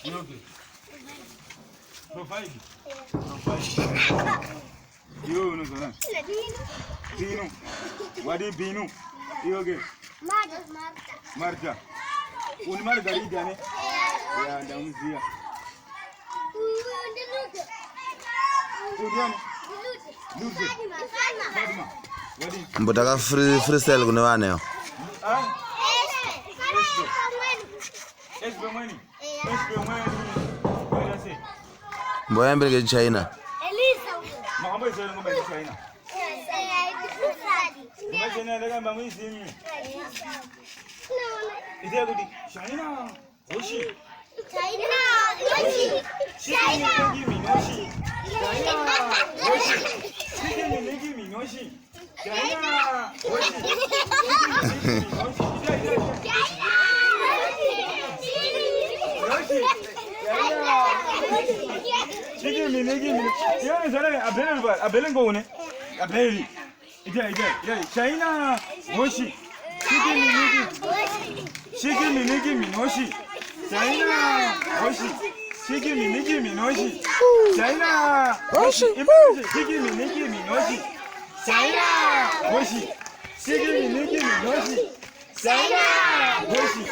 Yogi. Provide. Provide. Yo, no, no. Binu. Wadi Binu. Yogi. Marta. Un margarita, ne? Ya, damzia. Mbotaka freestyle kuna waneo. Mboya mbele China. Mama is going to China. China. Oshi. China. Yoshi. China. Give me Yoshi. China. Oshi. Give me Yoshi. China. Oshi. Give me. I better go on it. I better. Yeah. China. Oshi. Give me Yoshi. China. Oshi. Give me Yoshi. China. Oshi. Give me Yoshi. China. Oshi. Give me Yoshi. China. Oshi.